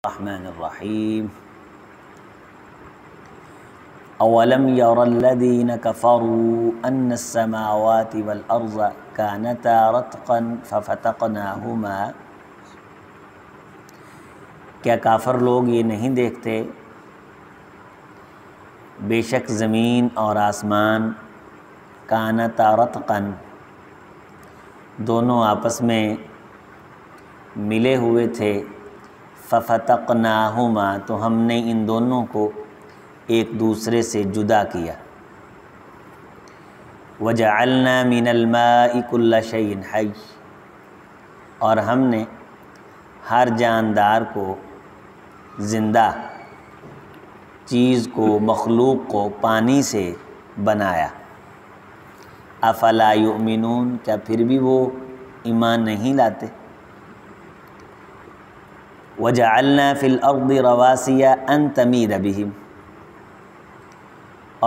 الرحمن الرحیم اولم یر الذین کفروا ان السماوات والارض کانتا رتقا ففتقناہما، کیا کافر لوگ یہ نہیں دیکھتے بے شک زمین اور آسمان کانتا رتقا دونوں آپس میں ملے ہوئے تھے، ففتقناہما تو ہم نے ان دونوں کو ایک دوسرے سے جدا کیا، وجعلنا من الماء كل شيء حي، اور ہم نے ہر جاندار کو، زندہ چیز کو، مخلوق کو پانی سے بنایا۔ افلا یؤمنون، کیا پھر بھی وہ ایمان نہیں لاتے؟ وَجَعَلْنَا فِي الْأَرْضِ رَوَاسِيَ أَن تَمِيدَ بِهِمْ،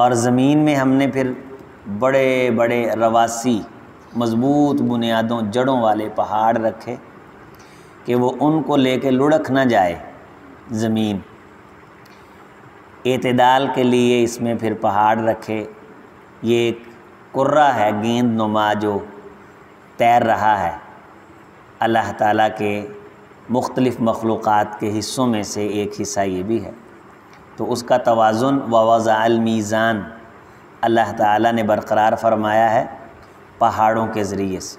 اور زمین میں ہم نے پھر بڑے بڑے رواسی، مضبوط بنیادوں، جڑوں والے پہاڑ رکھے کہ وہ ان کو لے کے لڑک نہ جائے زمین۔ اعتدال کے لیے اس میں پھر پہاڑ رکھے۔ یہ ایک کرہ ہے گیند نما جو تیر رہا ہے، اللہ تعالیٰ کے مختلف مخلوقات کے حصوں میں سے ایک حصہ یہ بھی ہے، تو اس کا توازن ووضع المیزان اللہ تعالیٰ نے برقرار فرمایا ہے پہاڑوں کے ذریعے سے۔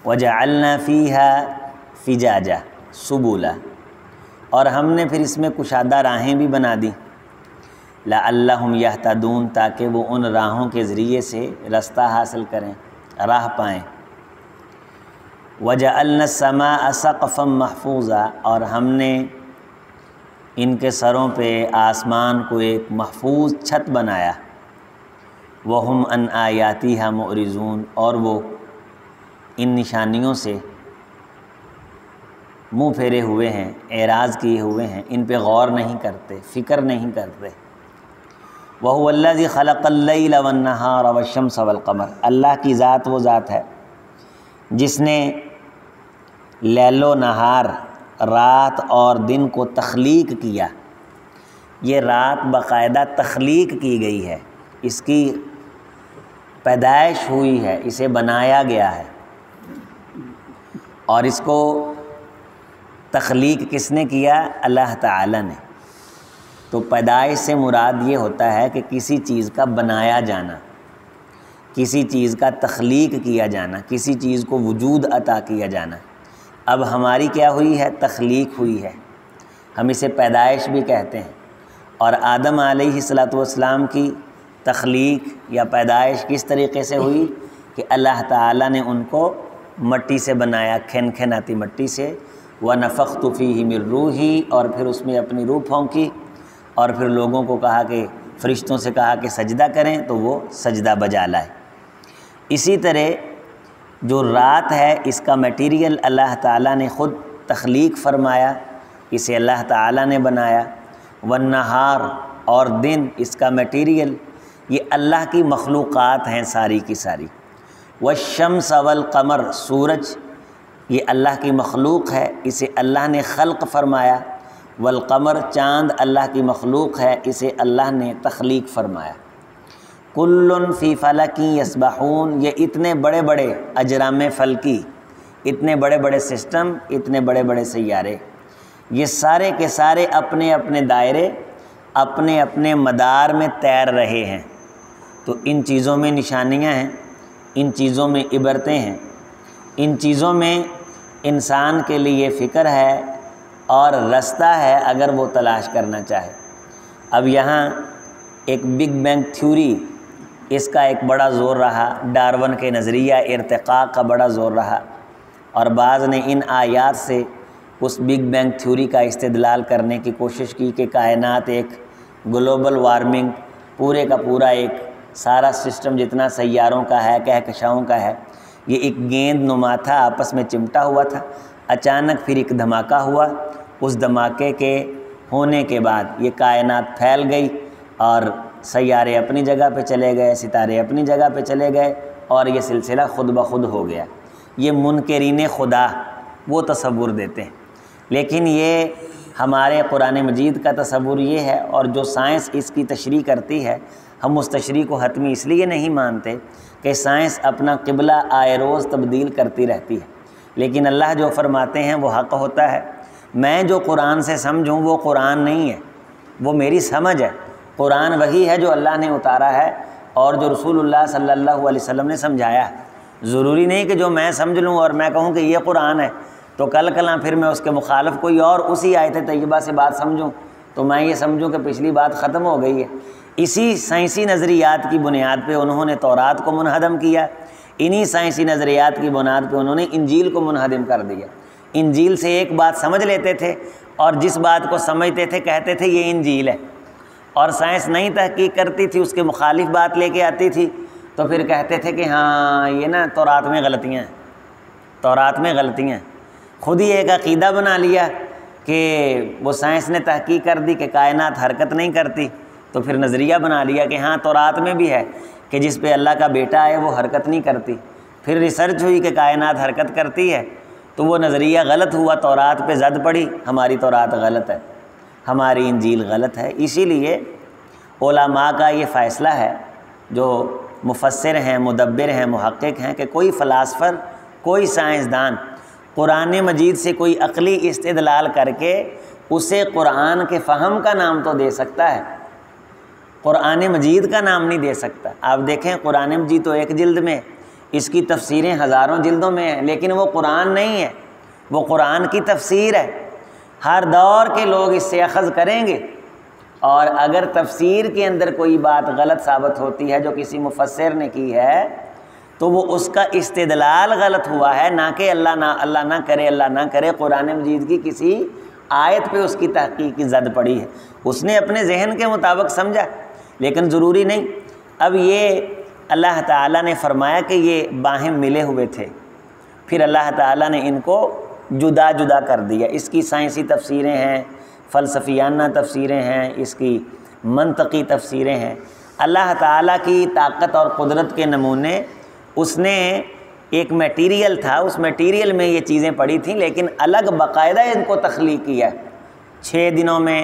وجعلنا فیها فجاجا سبلا، اور ہم نے پھر اس میں کشادہ راہیں بھی بنا دی، لعلہم یہتدون، تاکہ وہ ان راہوں کے ذریعے سے رستہ حاصل کریں، راہ پائیں۔ وَجَعَلْنَا السَّمَاءَ سَقْفًا مَحْفُوظًا، اور ہم نے ان کے سروں پہ آسمان کو ایک محفوظ چھت بنایا۔ وَهُمْ عَنْ آيَاتِهَا مُعْرِضُونَ، اور وہ ان نشانیوں سے منہ پھیرے ہوئے ہیں، اعراض کیے ہوئے ہیں، ان پہ غور نہیں کرتے، فکر نہیں کرتے۔ وَهُوَ الَّذِي خَلَقَ اللَّيْلَ وَالنَّهَارَ وَالشَّمْسَ وَالْقَمَرَ، اللہ کی ذات وہ ذات ہے جس نے لیل و نہار، رات اور دن کو تخلیق کیا۔ یہ رات باقاعدہ تخلیق کی گئی ہے، اس کی پیدائش ہوئی ہے، اسے بنایا گیا ہے، اور اس کو تخلیق کس نے کیا؟ اللہ تعالیٰ نے۔ تو پیدائش سے مراد یہ ہوتا ہے کہ کسی چیز کا بنایا جانا، کسی چیز کا تخلیق کیا جانا، کسی چیز کو وجود عطا کیا جانا۔ اب ہماری کیا ہوئی ہے؟ تخلیق ہوئی ہے، ہم اسے پیدائش بھی کہتے ہیں۔ اور آدم علیہ السلام کی تخلیق یا پیدائش کس طریقے سے ہوئی کہ اللہ تعالیٰ نے ان کو مٹی سے بنایا، کھنکھناتی مٹی سے، وَنَفَخْتُ فِيهِ مِن رُوحِي، اور پھر اس میں اپنی روح پھونکی، اور پھر لوگوں کو کہا کہ فرشتوں سے کہا کہ سجدہ کریں، تو وہ سجدہ بجا لائے۔ اسی طرح جو رات ہے، اس کا میٹیریل اللہ تعالیٰ نے خود تخلیق فرمایا، اسے اللہ تعالیٰ نے بنایا۔ والنہار، اور دن، اس کا میٹیریل یہ اللہ کی مخلوقات ہیں ساری کی ساری۔ والشمس والقمر، سورج یہ اللہ کی مخلوق ہے، اسے اللہ نے خلق فرمایا۔ والقمر، چاند اللہ کی مخلوق ہے، اسے اللہ نے تخلیق فرمایا۔ کل فی فلک یسبحون، یہ اتنے بڑے بڑے اجرام فلکی، اتنے بڑے بڑے سسٹم، اتنے بڑے بڑے سیارے، یہ سارے کے سارے اپنے اپنے دائرے، اپنے اپنے مدار میں تیر رہے ہیں۔ تو ان چیزوں میں نشانیاں ہیں، ان چیزوں میں عبرتیں ہیں، ان چیزوں میں انسان کے لیے فکر ہے اور رستہ ہے اگر وہ تلاش کرنا چاہے۔ اب یہاں ایک بگ بینگ تھیوری، اس کا ایک بڑا زور رہا، ڈارون کے نظریہ ارتقاء کا بڑا زور رہا، اور بعض نے ان آیات سے اس بگ بینگ تھیوری کا استدلال کرنے کی کوشش کی کہ کائنات ایک گلوبل وارمنگ، پورے کا پورا ایک سارا سسٹم جتنا سیاروں کا ہے، کہکشاؤں کا ہے، یہ ایک گیند نما تھا، آپس میں چمٹا ہوا تھا، اچانک پھر ایک دھماکہ ہوا، اس دھماکے کے ہونے کے بعد یہ کائنات پھیل گئی، اور سیارے اپنی جگہ پہ چلے گئے، ستارے اپنی جگہ پہ چلے گئے، اور یہ سلسلہ خود بخود ہو گیا۔ یہ منکرین خدا وہ تصور دیتے ہیں، لیکن یہ ہمارے قرآن مجید کا تصور یہ ہے، اور جو سائنس اس کی تشریح کرتی ہے، ہم اس تشریح کو حتمی اس لیے نہیں مانتے کہ سائنس اپنا قبلہ آئے روز تبدیل کرتی رہتی ہے، لیکن اللہ جو فرماتے ہیں وہ حق ہوتا ہے۔ میں جو قرآن سے سمجھوں وہ قرآن نہیں ہے، وہ میری سمجھ ہے۔ قرآن وہی ہے جو اللہ نے اتارا ہے اور جو رسول اللہ صلی اللہ علیہ وسلم نے سمجھایا ہے۔ ضروری نہیں کہ جو میں سمجھ لوں اور میں کہوں کہ یہ قرآن ہے تو کل کلاں پھر میں اس کے مخالف کوئی اور اسی آیت طیبہ سے بات سمجھوں تو میں یہ سمجھوں کہ پچھلی بات ختم ہو گئی ہے۔ اسی سائنسی نظریات کی بنیاد پہ انہوں نے تورات کو منہدم کیا، انہی سائنسی نظریات کی بنیاد پہ انہوں نے انجیل کو منہدم کر دیا۔ انجیل سے ایک بات سمجھ لیتے تھے اور جس بات کو سمجھتے تھے کہتے تھے یہ انجیل ہے، اور سائنس نہیں تحقیق کرتی تھی، اس کے مخالف بات لے کے آتی تھی تو پھر کہتے تھے کہ ہاں یہ نا تورات میں غلطیاں ہیں، تورات میں غلطیاں ہیں۔ خود ہی ایک عقیدہ بنا لیا کہ وہ سائنس نے تحقیق کر دی کہ کائنات حرکت نہیں کرتی، تو پھر نظریہ بنا لیا کہ ہاں تورات میں بھی ہے کہ جس پہ اللہ کا بیٹا ہے وہ حرکت نہیں کرتی۔ پھر ریسرچ ہوئی کہ کائنات حرکت کرتی ہے تو وہ نظریہ غلط ہوا، تورات پہ زد پڑی، ہماری تورات غلط ہے، ہماری انجیل غلط ہے۔ اسی لیے علماء کا یہ فیصلہ ہے، جو مفسر ہیں، مدبر ہیں، محقق ہیں، کہ کوئی فلاسفر، کوئی سائنسدان قرآن مجید سے کوئی عقلی استدلال کر کے اسے قرآن کے فہم کا نام تو دے سکتا ہے، قرآن مجید کا نام نہیں دے سکتا۔ آپ دیکھیں قرآن مجید تو ایک جلد میں، اس کی تفسیریں ہزاروں جلدوں میں ہیں، لیکن وہ قرآن نہیں ہے، وہ قرآن کی تفسیر ہے۔ ہر دور کے لوگ اس سے اخذ کریں گے، اور اگر تفسیر کے اندر کوئی بات غلط ثابت ہوتی ہے جو کسی مفسر نے کی ہے تو وہ اس کا استدلال غلط ہوا ہے، نہ کہ اللہ نہ کرے قرآن مجید کی کسی آیت پہ اس کی تحقیق کی زد پڑی ہے، اس نے اپنے ذہن کے مطابق سمجھا، لیکن ضروری نہیں۔ اب یہ اللہ تعالیٰ نے فرمایا کہ یہ باہم ملے ہوئے تھے، پھر اللہ تعالیٰ نے ان کو جدا جدا کر دیا۔ اس کی سائنسی تفسیریں ہیں، فلسفیانہ تفسیریں ہیں، اس کی منطقی تفسیریں ہیں۔ اللہ تعالیٰ کی طاقت اور قدرت کے نمونے، اس نے ایک میٹیریل تھا، اس میٹیریل میں یہ چیزیں پڑی تھیں، لیکن الگ باقاعدہ ان کو تخلیق کیا 6 دنوں میں،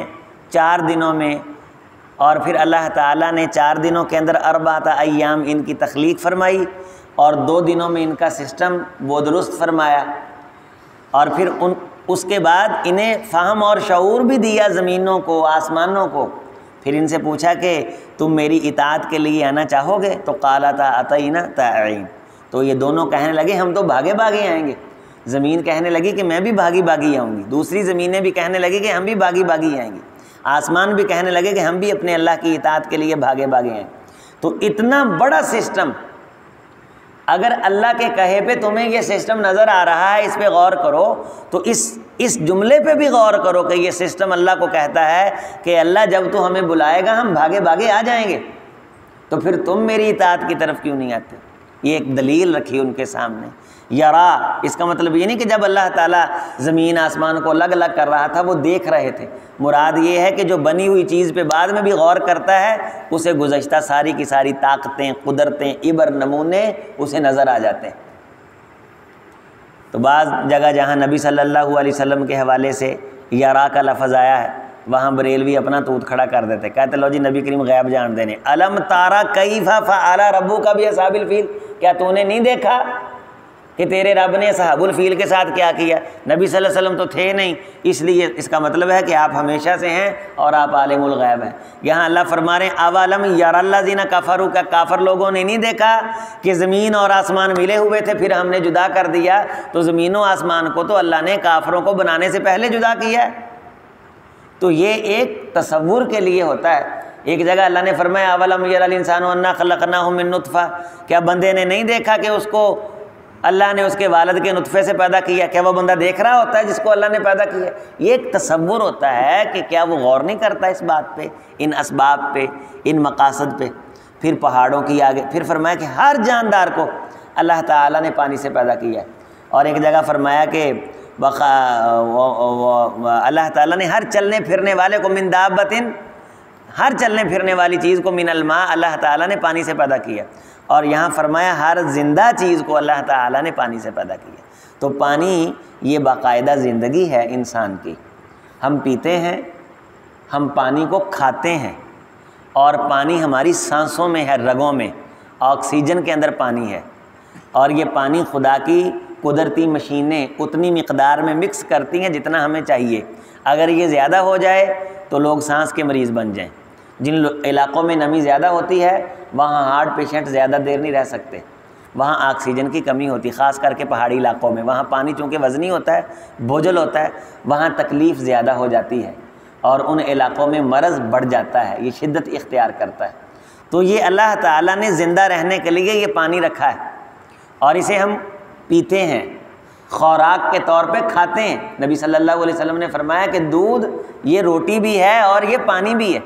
4 دنوں میں، اور پھر اللہ تعالیٰ نے 4 دنوں کے اندر 4 ایام ان کی تخلیق فرمائی، اور 2 دنوں میں ان کا سسٹم وہ درست فرمایا، اور پھر اس کے بعد انہیں فہم اور شعور بھی دیا زمینوں کو، آسمانوں کو۔ پھر ان سے پوچھا کہ تم میری اطاعت کے لیے آنا چاہو گے؟ تو قالتا اتینا طائعین، تو یہ دونوں کہنے لگے ہم تو بھاگے بھاگے آئیں گے۔ زمین کہنے لگی کہ میں بھی بھاگی بھاگی آؤں گی، دوسری زمینیں بھی کہنے لگی کہ ہم بھی بھاگی بھاگی آئیں گے، آسمان بھی کہنے لگے کہ ہم بھی اپنے اللہ کی اطاعت کے لیے بھاگے بھاگے آئیں گے۔ تو اتنا بڑا سسٹم، اگر اللہ کے کہے پہ تمہیں یہ سسٹم نظر آ رہا ہے، اس پہ غور کرو، تو اس جملے پہ بھی غور کرو کہ یہ سسٹم اللہ کو کہتا ہے کہ اللہ جب تو ہمیں بلائے گا ہم بھاگے بھاگے آ جائیں گے، تو پھر تم میری اطاعت کی طرف کیوں نہیں آتے؟ یہ ایک دلیل رکھی ان کے سامنے۔ یرا، اس کا مطلب یہ نہیں کہ جب اللہ تعالیٰ زمین آسمان کو الگ الگ کر رہا تھا وہ دیکھ رہے تھے، مراد یہ ہے کہ جو بنی ہوئی چیز پہ بعد میں بھی غور کرتا ہے اسے گزشتہ ساری کی ساری طاقتیں، قدرتیں، عبر، نمونے اسے نظر آ جاتے ہیں۔ تو بعض جگہ جہاں نبی صلی اللہ علیہ وسلم کے حوالے سے یرا کا لفظ آیا ہے وہاں بریلوی اپنا توت کھڑا کر دیتے، کہتے لو جی نبی کریم غیب جان دینے۔ الم تارا کیف فعل ربک باصحاب الفیل، کیا تو نے نہیں دیکھا کہ تیرے رب نے اصحاب الفیل کے ساتھ کیا کیا؟ نبی صلی اللہ علیہ وسلم تو تھے نہیں، اس لیے اس کا مطلب ہے کہ آپ ہمیشہ سے ہیں اور آپ عالم الغیب ہیں۔ یہاں اللہ فرما رہے ہیں اولم یری الذین کفروا، کا کافر لوگوں نے نہیں دیکھا کہ زمین اور آسمان ملے ہوئے تھے پھر ہم نے جدا کر دیا؟ تو زمین و آسمان کو تو اللہ نے کافروں کو بنانے سے پہلے جدا کیا ہے۔ تو یہ ایک تصور کے لیے ہوتا ہے۔ ایک جگہ اللہ نے فرمایا اولم یری الانسان انا خلقناہ من نطفہ، کیا بندے نے نہیں دیکھا کہ اس کو اللہ نے اس کے والد کے نطفے سے پیدا کیا؟ کیا وہ بندہ دیکھ رہا ہوتا ہے جس کو اللہ نے پیدا کیا؟ یہ ایک تصور ہوتا ہے کہ کیا وہ غور نہیں کرتا اس بات پہ، ان اسباب پہ، ان مقاصد پہ؟ پھر پہاڑوں کی آگے پھر فرمایا کہ ہر جاندار کو اللہ تعالیٰ نے پانی سے پیدا کیا ہے، اور ایک جگہ فرمایا کہ اللہ تعالیٰ نے ہر چلنے پھرنے والے کو من دابۃ، ہر چلنے پھرنے والی چیز کو من الماء اللہ تعالیٰ نے پانی سے پیدا کیا، اور یہاں فرمایا ہر زندہ چیز کو اللہ تعالیٰ نے پانی سے پیدا کیا۔ تو پانی یہ باقاعدہ زندگی ہے انسان کی. ہم پیتے ہیں، ہم پانی کو کھاتے ہیں، اور پانی ہماری سانسوں میں ہے، رگوں میں، آکسیجن کے اندر پانی ہے. اور یہ پانی خدا کی قدرتی مشینیں اتنی مقدار میں مکس کرتی ہیں جتنا ہمیں چاہیے. اگر یہ زیادہ ہو جائے تو لوگ سانس کے مریض بن جائیں. جن علاقوں میں نمی زیادہ ہوتی ہے وہاں ہارٹ پیشنٹ زیادہ دیر نہیں رہ سکتے، وہاں آکسیجن کی کمی ہوتی، خاص کر کے پہاڑی علاقوں میں. وہاں پانی چونکہ وزنی ہوتا ہے، بوجھل ہوتا ہے، وہاں تکلیف زیادہ ہو جاتی ہے اور ان علاقوں میں مرض بڑھ جاتا ہے، یہ شدت اختیار کرتا ہے. تو یہ اللہ تعالیٰ نے زندہ رہنے کے لیے یہ پانی رکھا ہے، اور اسے ہم پیتے ہیں، خوراک کے طور پہ کھاتے ہیں. نبی صلی اللہ علیہ وسلم نے فرمایا کہ دودھ یہ روٹی بھی ہے اور یہ پانی بھی ہے.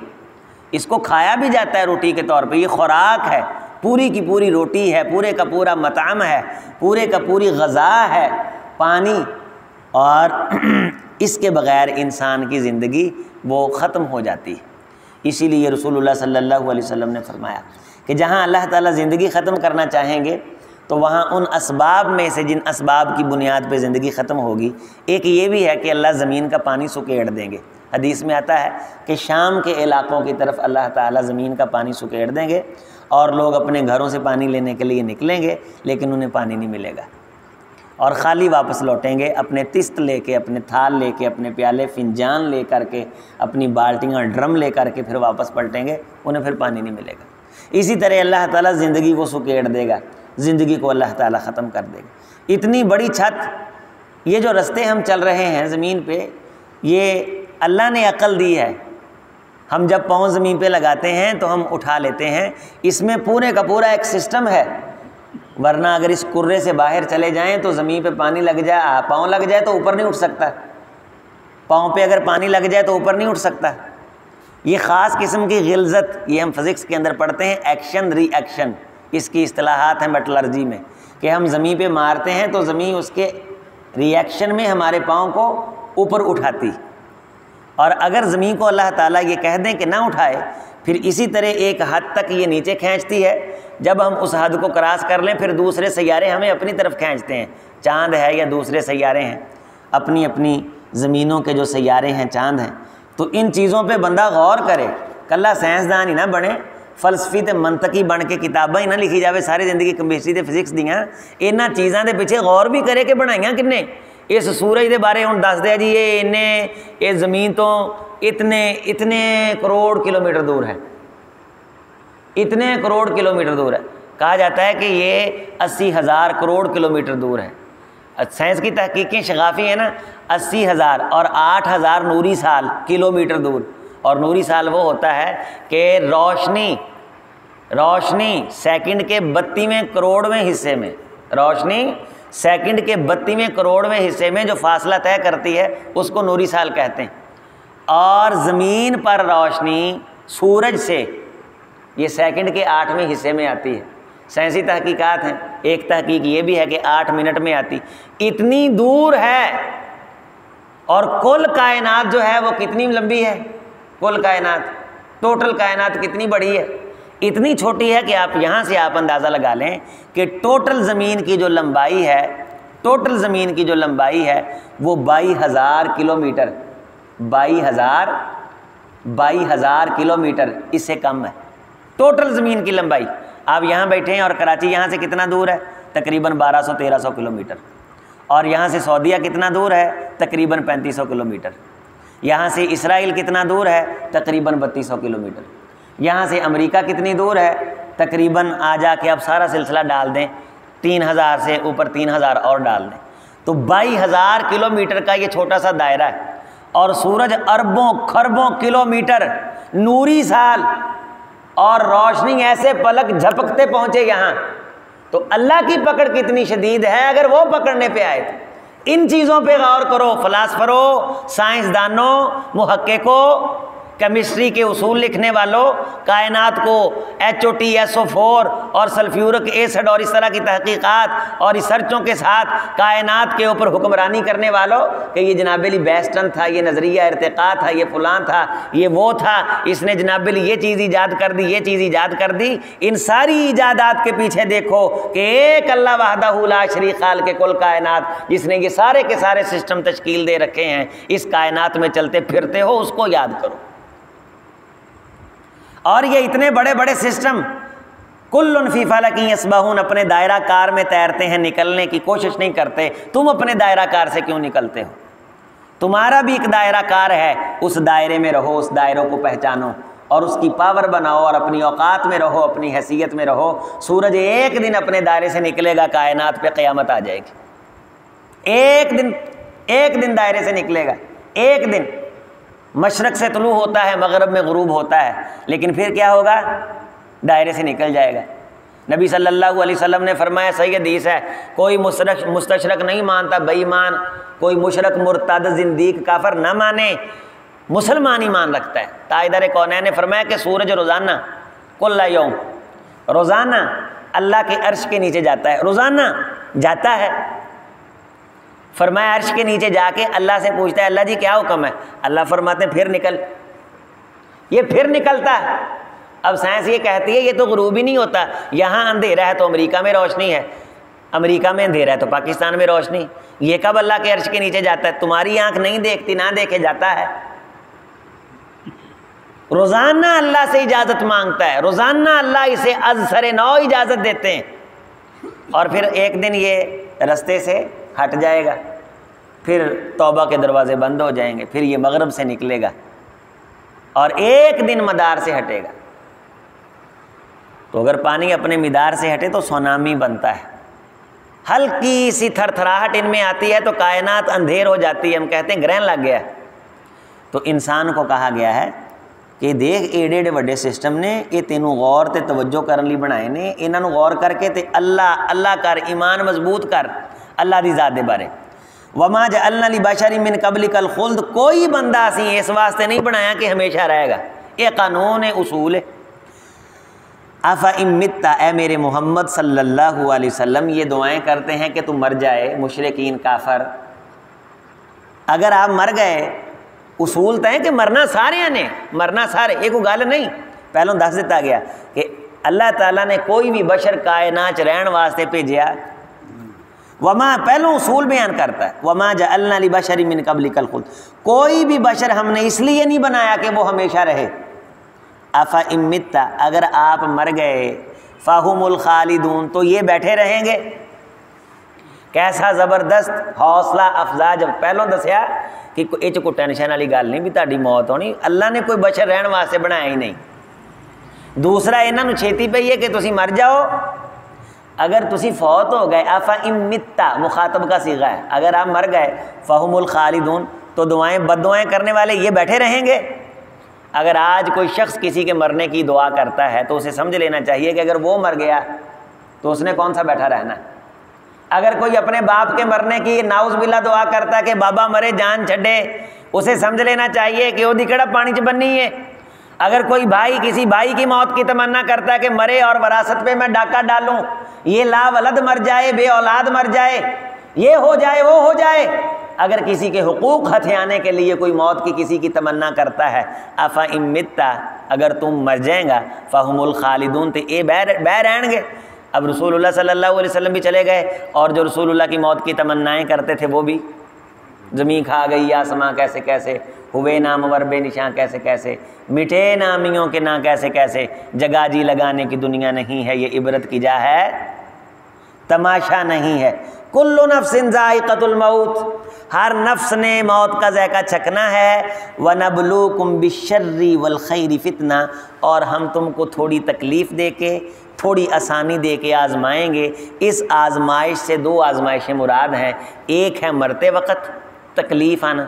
اس کو کھایا بھی جاتا ہے روٹی کے طور پہ، یہ خوراک ہے، پوری کی پوری روٹی ہے، پورے کا پورا مطعم ہے، پورے کا پوری غذا ہے پانی. اور اس کے بغیر انسان کی زندگی وہ ختم ہو جاتی ہے. اسی لیے رسول اللہ صلی اللہ علیہ وسلم نے فرمایا کہ جہاں اللہ تعالیٰ زندگی ختم کرنا چاہیں گے تو وہاں ان اسباب میں سے جن اسباب کی بنیاد پہ زندگی ختم ہوگی، ایک یہ بھی ہے کہ اللہ زمین کا پانی سکیڑ دیں گے. حدیث میں آتا ہے کہ شام کے علاقوں کی طرف اللہ تعالیٰ زمین کا پانی سکیڑ دیں گے، اور لوگ اپنے گھروں سے پانی لینے کے لیے نکلیں گے لیکن انہیں پانی نہیں ملے گا، اور خالی واپس لوٹیں گے، اپنے تست لے کے، اپنے تھال لے کے، اپنے پیالے فنجان لے کر کے، اپنی بالٹیاں ڈرم لے کر کے پھر واپس پلٹیں گے، انہیں پھر پانی نہیں ملے گا. اسی طرح اللہ تعالیٰ زندگی کو سکیڑ دے گا، زندگی کو اللہ تعالیٰ ختم کر دے گا. اتنی بڑی چھت، یہ جو رستے ہم چل رہے ہیں زمین پہ، یہ اللہ نے عقل دی ہے. ہم جب پاؤں زمین پہ لگاتے ہیں تو ہم اٹھا لیتے ہیں، اس میں پورے کا پورا ایک سسٹم ہے. ورنہ اگر اس کرے سے باہر چلے جائیں تو زمین پہ پانی لگ جائے، پاؤں لگ جائے تو اوپر نہیں اٹھ سکتا. پاؤں پہ اگر پانی لگ جائے تو اوپر نہیں اٹھ سکتا. یہ خاص قسم کی غلظت، یہ ہم فزکس کے اندر پڑھتے ہیں، ایکشن ری ایکشن، اس کی اصطلاحات ہیں میٹلرجی میں، کہ ہم زمین پہ مارتے ہیں تو زمین اس کے ری ایکشن میں ہمارے پاؤں کو اوپر اٹھاتی. اور اگر زمین کو اللہ تعالیٰ یہ کہہ دیں کہ نہ اٹھائے، پھر اسی طرح ایک حد تک یہ نیچے کھینچتی ہے. جب ہم اس حد کو کراس کر لیں پھر دوسرے سیارے ہمیں اپنی طرف کھینچتے ہیں. چاند ہے یا دوسرے سیارے ہیں، اپنی اپنی زمینوں کے جو سیارے ہیں چاند ہیں. تو ان چیزوں پہ بندہ غور کرے، کلا سائنسدان ہی نہ بنے، فلسفی تے منطقی بن کے کتاباں ہی نہ لکھی جاوے ساری زندگی کیمسٹری تے فزکس دیاں. انہاں چیزاں دے پیچھے غور بھی کرے کہ بنائیاں کنے. اس سورج دے بارے ہن دس دیا جی یہ زمین تو اتنے کروڑ کلومیٹر دور ہے، اتنے کروڑ کلومیٹر دور ہے. کہا جاتا ہے کہ یہ 80,000 کروڑ کلومیٹر دور ہے. سائنس کی تحقیقیں شغافی ہیں نا، 80,000 اور 8,000 نوری سال کلومیٹر دور. اور نوری سال وہ ہوتا ہے کہ روشنی سیکنڈ کے 32ویں کروڑویں حصے میں، روشنی سیکنڈ کے 32ویں کروڑویں حصے میں جو فاصلہ طے کرتی ہے اس کو نوری سال کہتے ہیں. اور زمین پر روشنی سورج سے یہ سیکنڈ کے 8ویں حصے میں آتی ہے. سائنسی تحقیقات ہیں، ایک تحقیق یہ بھی ہے کہ 8 منٹ میں آتی. اتنی دور ہے. اور کل کائنات جو ہے وہ کتنی لمبی ہے؟ کل کائنات، ٹوٹل کائنات کتنی بڑی ہے؟ اتنی چھوٹی ہے کہ یہاں سے آپ اندازہ لگا لیں کہ ٹوٹل زمین کی جو لمبائی ہے، ٹوٹل زمین کی جو لمبائی ہے وہ 22,000 کلومیٹر، 22,000 کلومیٹر، اس سے کم ہے ٹوٹل زمین کی لمبائی. آپ یہاں بیٹھے ہیں اور کراچی یہاں سے کتنا دور ہے؟ تقریباً 1200-1300 کلومیٹر. اور یہاں سے سعودیہ کتنا دور ہے؟ تقریباً 3500 کلومیٹر. یہاں سے اسرائیل کتنا دور ہے؟ تقریباً 3200 کلومیٹر. یہاں سے امریکہ کتنی دور ہے؟ تقریباً آ جا کے اب سارا سلسلہ ڈال دیں، 3000 سے اوپر 3000 اور ڈال دیں تو 22,000 کلومیٹر کا یہ چھوٹا سا دائرہ ہے. اور سورج اربوں کھربوں کلومیٹر نوری سال، اور روشنی ایسے پلک جھپکتے پہنچے یہاں. تو اللہ کی پکڑ کتنی شدید ہے اگر وہ پکڑنے پہ آئے. ان چیزوں پہ غور کرو، فلاسفروں، سائنسدانوں، محققوں. کیمسٹری کے اصول لکھنے والوں، کائنات کو HOT SO4 اور سلفیورک ایسڈ اور اس طرح کی تحقیقات اور ریسرچوں کے ساتھ کائنات کے اوپر حکمرانی کرنے والوں کہ یہ جناب علی بیسٹن تھا، یہ نظریہ ارتقاء تھا، یہ فلاں تھا، یہ وہ تھا، اس نے جناب علی یہ چیز ایجاد کر دی، یہ چیز ایجاد کر دی، ان ساری ایجادات کے پیچھے دیکھو کہ ایک اللہ وحدہ لا شریک خالق کل کائنات جس نے یہ سارے کے سارے سسٹم تشکیل دے رکھے ہیں، اس کائنات میں چلتے پھرتے ہو، اس کو یاد کرو۔ اور یہ اتنے بڑے بڑے سسٹم کل فی فلک یسبحون اپنے دائرہ کار میں تیرتے ہیں، نکلنے کی کوشش نہیں کرتے۔ تم اپنے دائرہ کار سے کیوں نکلتے ہو؟ تمہارا بھی ایک دائرہ کار ہے، اس دائرے میں رہو، اس دائروں کو پہچانو اور اس کی پاور بناؤ اور اپنی اوقات میں رہو، اپنی حیثیت میں رہو۔ سورج ایک دن اپنے دائرے سے نکلے گا، کائنات پہ قیامت آ جائے گی۔ ایک دن دائرے سے نکلے گا، ایک دن مشرق سے طلوع ہوتا ہے، مغرب میں غروب ہوتا ہے، لیکن پھر کیا ہوگا؟ دائرے سے نکل جائے گا۔ نبی صلی اللہ علیہ وسلم نے فرمایا، صحیح حدیث ہے، کوئی مستشرق نہیں مانتا بے ایمان، کوئی مشرک مرتد زندیق کافر نہ مانے، مسلمان ایمان رکھتا ہے۔ تاجدار کونین نے فرمایا کہ سورج روزانہ کل یوم، روزانہ اللہ کے عرش کے نیچے جاتا ہے، روزانہ جاتا ہے۔ فرمایا عرش کے نیچے جا کے اللہ سے پوچھتا ہے، اللہ جی کیا حکم ہے؟ اللہ فرماتے ہیں پھر نکل، یہ پھر نکلتا ہے۔ اب سائنس یہ کہتی ہے یہ تو غروب ہی نہیں ہوتا، یہاں اندھیرا ہے تو امریکہ میں روشنی ہے، امریکہ میں اندھیرا ہے تو پاکستان میں روشنی، یہ کب اللہ کے عرش کے نیچے جاتا ہے؟ تمہاری آنکھ نہیں دیکھتی، نہ دیکھے جاتا ہے۔ روزانہ اللہ سے اجازت مانگتا ہے، روزانہ اللہ اسے از سر نو اجازت دیتے ہیں، اور پھر ایک دن یہ رستے سے ہٹ جائے گا، پھر توبہ کے دروازے بند ہو جائیں گے، پھر یہ مغرب سے نکلے گا اور ایک دن مدار سے ہٹے گا۔ تو اگر پانی اپنے مدار سے ہٹے تو سونامی بنتا ہے، ہلکی سی تھر تھراہٹ ان میں آتی ہے تو کائنات اندھیر ہو جاتی ہے، ہم کہتے ہیں گرہن لگ گیا۔ تو انسان کو کہا گیا ہے کہ دیکھ ایڈے وڈے سسٹم نے، یہ تینوں غور تے توجہ کرن لی بنائے نے، انہاں غور کر کے تے اللہ کر، ایمان مضبوط کر اللہ دی ذات دے بارے۔ وما جعلنا لبشر من قبلک الخلد، کوئی بندہ اسی اس واسطے نہیں بنایا کہ ہمیشہ رہے گا، یہ قانون ہے، اصول ہے۔ افإن مت، اے میرے محمد صلی اللہ علیہ وسلم، یہ دعائیں کرتے ہیں کہ تم مر جائے، مشرکین کافر، اگر آپ مر گئے، اصول طے کہ مرنا سارے نے، مرنا سارے، یہ کوئی گل نہیں، پہلوں دس دیتا گیا کہ اللہ تعالیٰ نے کوئی بھی بشر کائنات رہن واسطے بھیجیا، وما پہلوں اصول بیان کرتا ہے، وما جعلنا لبشر من قبلک الخلد، کوئی بھی بشر ہم نے اس لیے نہیں بنایا کہ وہ ہمیشہ رہے۔ افإن مت، اگر آپ مر گئے، فہم الخالدون، تو یہ بیٹھے رہیں گے۔ کیسا زبردست حوصلہ افزا، جب پہلوں دسیا کہ یہ کوئی ٹینشن والی گل نہیں بھی تہاڈی موت ہونی، اللہ نے کوئی بشر رہن واسطے بنایا ہی نہیں۔ دوسرا انہاں چھیتی پئی ہے کہ تسی مر جاؤ، اگر تسی فوت ہو گئے، افإن مت مخاطب کا صیغہ ہے، اگر آپ مر گئے، فہم الخالدون، تو دعائیں بد دعائیں کرنے والے یہ بیٹھے رہیں گے۔ اگر آج کوئی شخص کسی کے مرنے کی دعا کرتا ہے تو اسے سمجھ لینا چاہیے کہ اگر وہ مر گیا تو اس نے کون سا بیٹھا رہنا ہے۔ اگر کوئی اپنے باپ کے مرنے کی ناؤز باللہ دعا کرتا ہے کہ بابا مرے جان چھڈے، اسے سمجھ لینا چاہیے کہ وہ کیڑا پانی چ بننی ہے۔ اگر کوئی بھائی کسی بھائی کی موت کی تمنا کرتا ہے کہ مرے اور وراثت پہ میں ڈاکہ ڈالوں، یہ لا ولد مر جائے، بے اولاد مر جائے، یہ ہو جائے، وہ ہو جائے، اگر کسی کے حقوق ہتھیانے کے لیے کوئی موت کی کسی کی تمنا کرتا ہے، افإن مت، اگر تم مر جائیں گا، فہم الخالدون، تو یہ بہ رہن گے۔ اب رسول اللہ صلی اللہ علیہ وسلم بھی چلے گئے، اور جو رسول اللہ کی موت کی تمنائیں کرتے تھے وہ بھی، زمین کھا گئی آسماں کیسے کیسے، ہوئے نامور بے نشاں کیسے کیسے، مٹے نامیوں کے نا کیسے کیسے، جگہ جی لگانے کی دنیا نہیں ہے، یہ عبرت کی جا ہے، تماشا نہیں ہے۔ کل نفس ذائقۃ الموت، ہر نفس نے موت کا ذائقہ چکھنا ہے۔ وَنَبْلُوكُمْ بِالشَّرِّ وَالْخَيْرِ فِتْنَةً، اور ہم تم کو تھوڑی تکلیف دے کے، تھوڑی آسانی دے کے آزمائیں گے۔ اس آزمائش سے دو آزمائشیں مراد ہیں، ایک ہے مرتے وقت تکلیف آنا،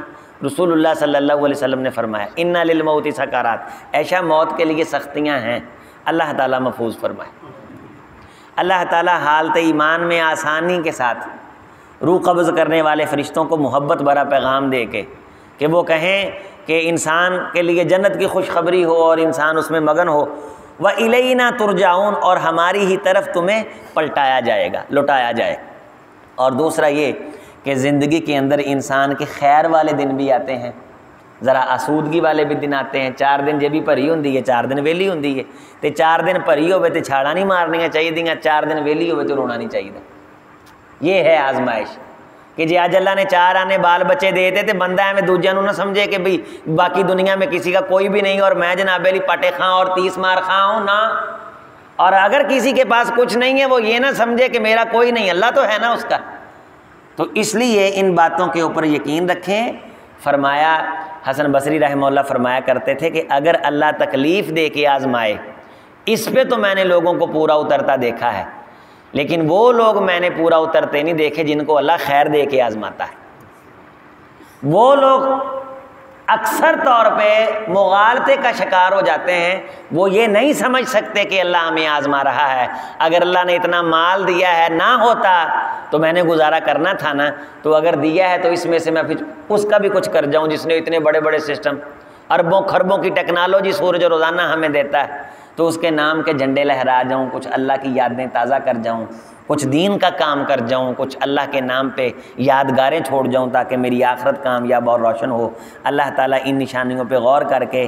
رسول اللہ صلی اللہ علیہ وسلم نے فرمایا اِنَّ لِلْمَوْتِ سَكَرَاتٍ، ایشا موت کے لیے سختیاں ہیں، اللہ تعالیٰ محفوظ فرمائے۔ اللہ تعالیٰ حالت ایمان میں آسانی کے ساتھ روح قبض کرنے والے فرشتوں کو محبت بھرا پیغام دے کے کہ وہ کہیں کہ انسان کے لیے جنت کی خوشخبری ہو اور انسان اس میں مگن ہو، وَإِلَيْنَا تُرْجَعُونَ، اور ہماری ہی طرف تمہیں پلٹایا جائے گا، لوٹایا جائے۔ اور دوسرا یہ کہ زندگی کے اندر انسان کے خیر والے دن بھی آتے ہیں، ذرا آسودگی والے بھی دن آتے ہیں۔ 4 دن جب بھی بھری ہوندی ہے، 4 دن ویلی ہوندی ہے، تے 4 دن بھری ہوئے تے چھاڑا نہیں مارنیاں چاہیے دیاں، 4 دن ویلی ہوئے تو رونا نہیں چاہیے۔ یہ ہے آزمائش کہ جی آج اللہ نے 4 آنے بال بچے دے تے بندہ ہے میں دوجہ نو نہ سمجھے کہ بھئی باقی دنیا میں کسی کا کوئی بھی نہیں اور میں جناب علی پٹے خاں اور 30 مار خاں ہوں نہ۔ اور اگر کسی کے پاس کچھ نہیں ہے وہ یہ نہ سمجھے کہ میرا کوئی نہیں، اللہ تو ہے نا اس کا۔ تو اس لیے ان باتوں کے اوپر یقین رکھیں۔ فرمایا حسن بصری رحمہ اللہ فرمایا کرتے تھے کہ اگر اللہ تکلیف دے کے آزمائے، اس پہ تو میں نے لوگوں کو پورا اترتا دیکھا ہے، لیکن وہ لوگ میں نے پورا اترتے نہیں دیکھے جن کو اللہ خیر دے کے آزماتا ہے۔ وہ لوگ اکثر طور پہ مغالطے کا شکار ہو جاتے ہیں، وہ یہ نہیں سمجھ سکتے کہ اللہ ہمیں آزما رہا ہے۔ اگر اللہ نے اتنا مال دیا ہے، نہ ہوتا تو میں نے گزارا کرنا تھا نا، تو اگر دیا ہے تو اس میں سے میں پھر اس کا بھی کچھ کر جاؤں، جس نے اتنے بڑے بڑے سسٹم، اربوں خربوں کی ٹیکنالوجی سورج روزانہ ہمیں دیتا ہے، تو اس کے نام کے جھنڈے لہرا جاؤں، کچھ اللہ کی یادیں تازہ کر جاؤں، کچھ دین کا کام کر جاؤں، کچھ اللہ کے نام پہ یادگاریں چھوڑ جاؤں تاکہ میری آخرت کامیاب اور روشن ہو۔ اللہ تعالیٰ ان نشانیوں پہ غور کر کے